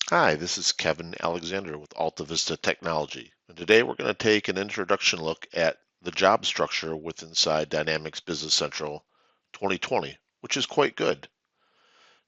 Hi, this is Kevin Alexander with AltaVista Technology. And today we're going to take an introduction look at the job structure with inside Dynamics Business Central 2020, which is quite good.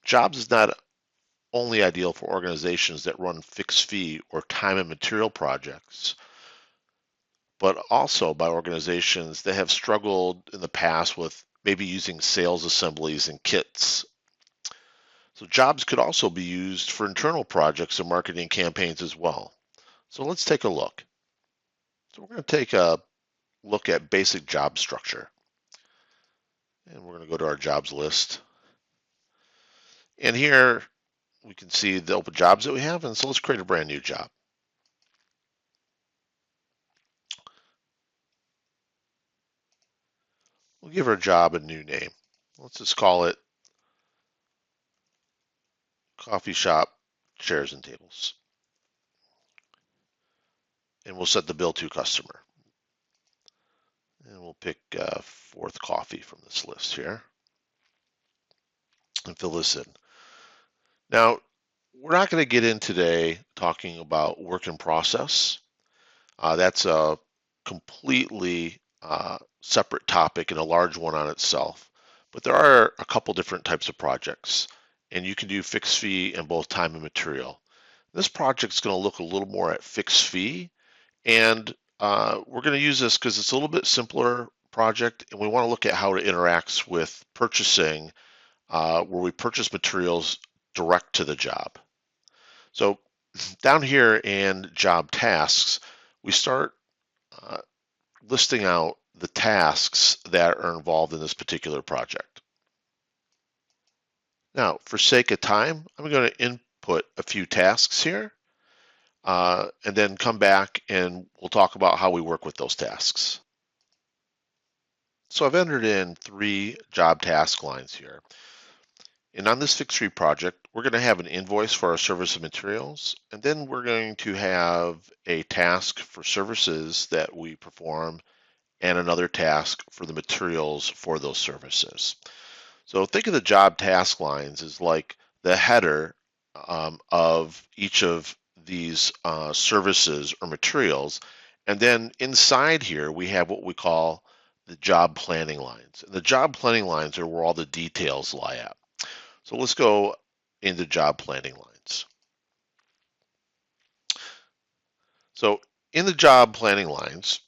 Jobs is not only ideal for organizations that run fixed fee or time and material projects, but also by organizations that have struggled in the past with maybe using sales assemblies and kits. So jobs could also be used for internal projects and marketing campaigns as well. So let's take a look. So we're going to take a look at basic job structure. And we're going to go to our jobs list. And here we can see the open jobs that we have. And so let's create a brand new job. We'll give our job a new name. Let's just call it Coffee Shop Chairs and Tables. And we'll set the bill to customer. And we'll pick fourth coffee from this list here and fill this in. Now, we're not going to get in today talking about work in process. That's a completely separate topic and a large one on itself. But there are a couple different types of projects, and you can do fixed fee and both time and material. This project is going to look a little more at fixed fee, and we're going to use this because it's a little bit simpler project, and we want to look at how it interacts with purchasing, where we purchase materials direct to the job. So down here in job tasks, we start uh, listing out the tasks that are involved in this particular project. Now, for sake of time, I'm going to input a few tasks here, and then come back and we'll talk about how we work with those tasks. So I've entered in 3 job task lines here. And on this fixed fee project, we're going to have an invoice for our service and materials, and then we're going to have a task for services that we perform and another task for the materials for those services. So think of the job task lines as like the header of each of these services or materials. And then inside here, we have what we call the job planning lines. And the job planning lines are where all the details lie at. So let's go into job planning lines. So in the job planning lines,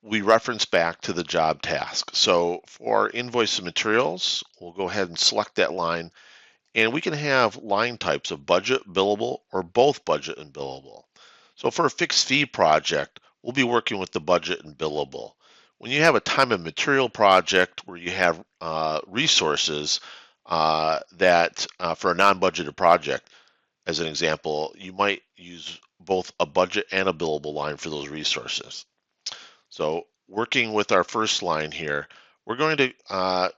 we reference back to the job task. So for invoice and materials, we'll go ahead and select that line, and we can have line types of budget, billable, or both budget and billable. So for a fixed fee project, we'll be working with the budget and billable. When you have a time and material project where you have resources that for a non-budgeted project, as an example, you might use both a budget and a billable line for those resources. So working with our first line here, we're going to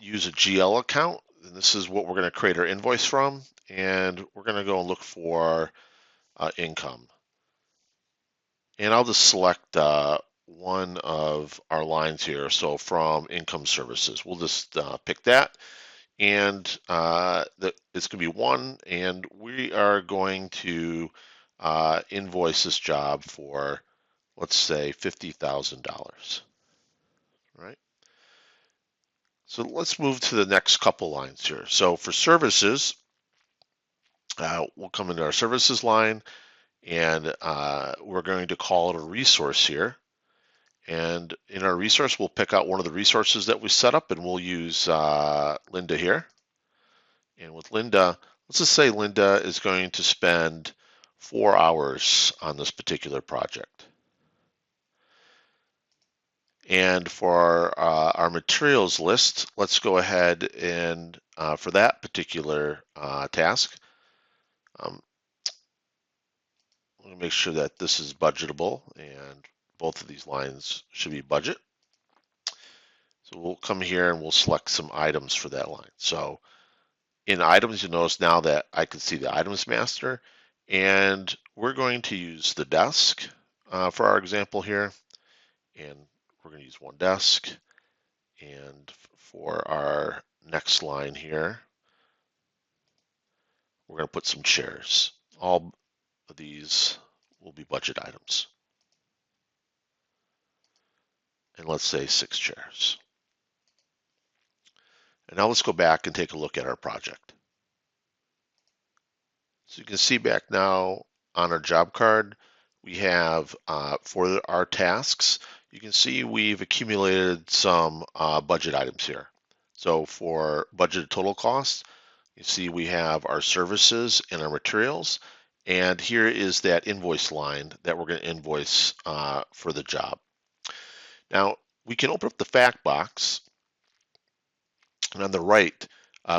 use a GL account. And this is what we're going to create our invoice from. And we're going to go and look for income. And I'll just select one of our lines here. So from income services, we'll just pick that. And it's going to be 1. And we are going to invoice this job for, let's say, $50,000. Right? So let's move to the next couple lines here. So for services, we'll come into our services line, and we're going to call it a resource here. And in our resource, we'll pick out one of the resources that we set up, and we'll use Linda here. And with Linda, let's just say Linda is going to spend 4 hours on this particular project. And for our materials list, let's go ahead and for that particular task, I'm going to make sure that this is budgetable, and both of these lines should be budget. So we'll come here and we'll select some items for that line. So in items, you'll notice now that I can see the items master, and we're going to use the desk for our example here, and we're going to use one desk. And for our next line here, we're going to put some chairs. All of these will be budget items. And let's say 6 chairs. And now let's go back and take a look at our project. So you can see back now on our job card, we have for our tasks, you can see we've accumulated some budget items here. So for budgeted total costs, you see we have our services and our materials. And here is that invoice line that we're going to invoice for the job. Now, we can open up the fact box, and on the right,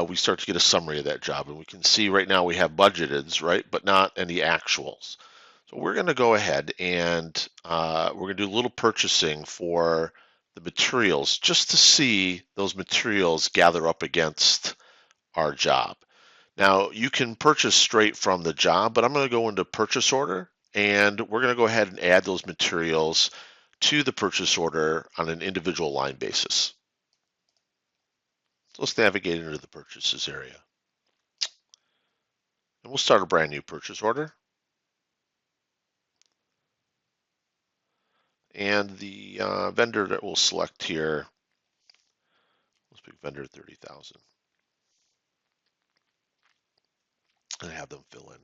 we start to get a summary of that job. And we can see right now we have budgeteds, right, but not any actuals. So we're going to go ahead and we're going to do a little purchasing for the materials just to see those materials gather up against our job. Now, you can purchase straight from the job, but I'm going to go into purchase order, and we're going to go ahead and add those materials to the purchase order on an individual line basis. So let's navigate into the purchases area. And we'll start a brand new purchase order. And the vendor that we'll select here, let's pick vendor 30,000. And have them fill in.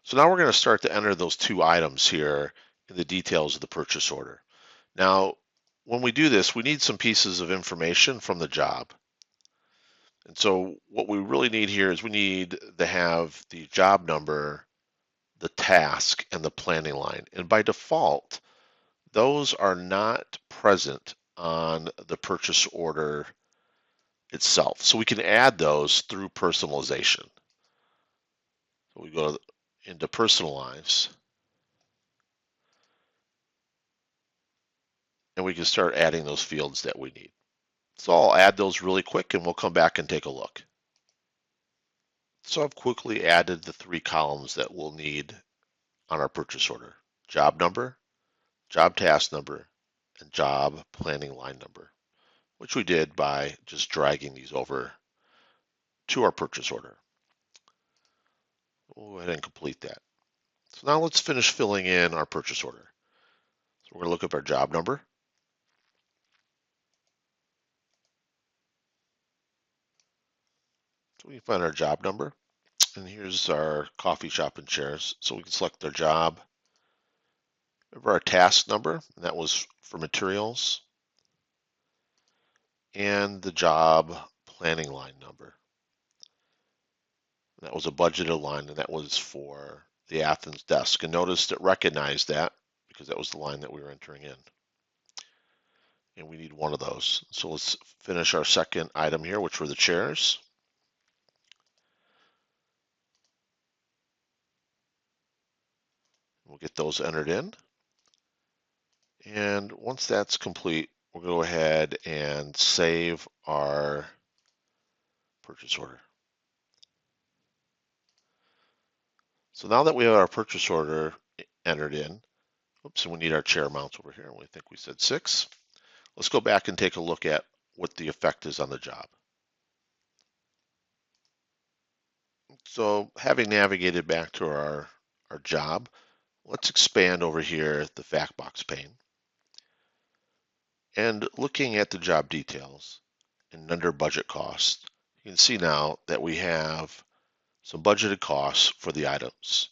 So now we're going to start to enter those 2 items here in the details of the purchase order. Now, when we do this, we need some pieces of information from the job. And so what we really need here is we need to have the job number, the task, and the planning line. And by default, those are not present on the purchase order itself. So we can add those through personalization. So we go into personalize, and we can start adding those fields that we need. So I'll add those really quick and we'll come back and take a look. So I've quickly added the 3 columns that we'll need on our purchase order: job number, job task number, and job planning line number, which we did by just dragging these over to our purchase order. We'll go ahead and complete that. So now let's finish filling in our purchase order. So we're going to look up our job number. So we can find our job number. And here's our coffee shop and chairs. So we can select our job. Remember our task number, and that was for materials. And the job planning line number. And that was a budgeted line, and that was for the Athens desk. And notice it recognized that because that was the line that we were entering in. And we need one of those. So let's finish our second item here, which were the chairs. We'll get those entered in. And once that's complete, we'll go ahead and save our purchase order. So now that we have our purchase order entered in, oops, and we need our chair mounts over here, and we think we said 6. Let's go back and take a look at what the effect is on the job. So having navigated back to our job, let's expand over here the fact box pane. And looking at the job details and under budget cost, you can see now that we have some budgeted costs for the items.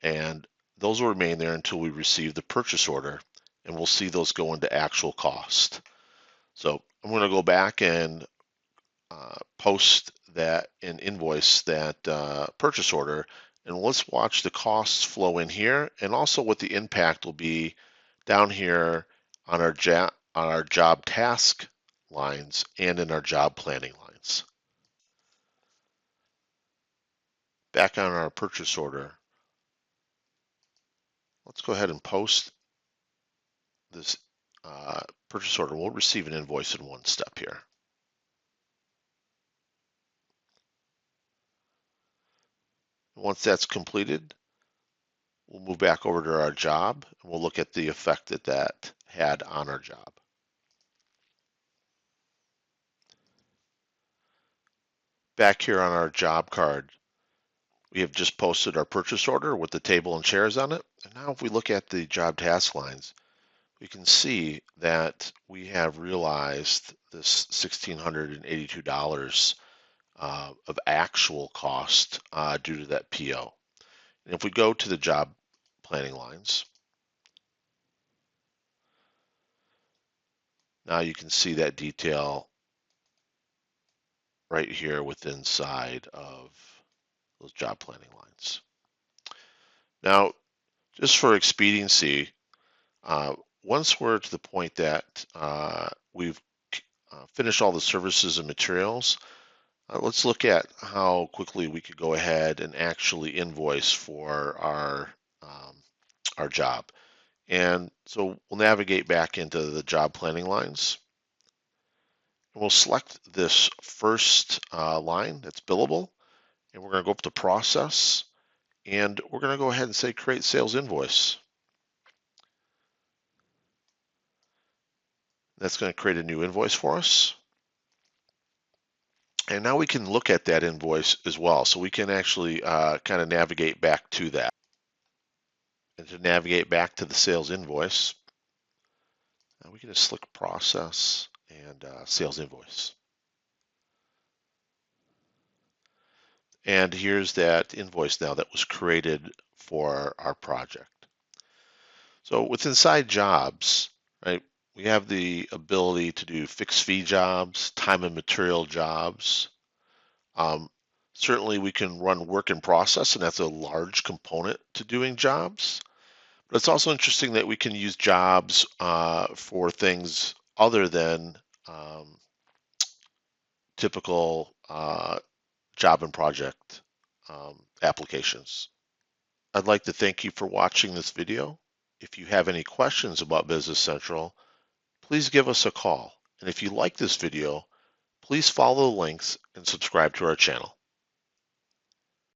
And those will remain there until we receive the purchase order, and we'll see those go into actual cost. So I'm going to go back and post that and invoice that purchase order, and let's watch the costs flow in here, and also what the impact will be down here on our job task lines and in our job planning lines. Back on our purchase order, let's go ahead and post this purchase order. We'll receive an invoice in one step here. Once that's completed, we'll move back over to our job and we'll look at the effect that that had on our job. Back here on our job card, We have just posted our purchase order with the table and chairs on it. And now if we look at the job task lines, we can see that we have realized this $1,682 of actual cost due to that PO. And if we go to the job planning lines, now you can see that detail right here within inside of those job planning lines. Now, just for expediency, once we're to the point that we've finished all the services and materials, let's look at how quickly we could go ahead and actually invoice for our job. And so we'll navigate back into the job planning lines. We'll select this first line that's billable, and we're going to go up to process, and we're going to go ahead and say create sales invoice. That's going to create a new invoice for us. And now we can look at that invoice as well. So we can actually kind of navigate back to that. And to navigate back to the sales invoice, we can just select process and sales invoice. And here's that invoice now that was created for our project. So with inside jobs, right, we have the ability to do fixed fee jobs, time and material jobs. Certainly we can run work in process, and that's a large component to doing jobs. But it's also interesting that we can use jobs for things other than typical job and project applications. I'd like to thank you for watching this video. If you have any questions about Business Central, please give us a call. And if you like this video, please follow the links and subscribe to our channel.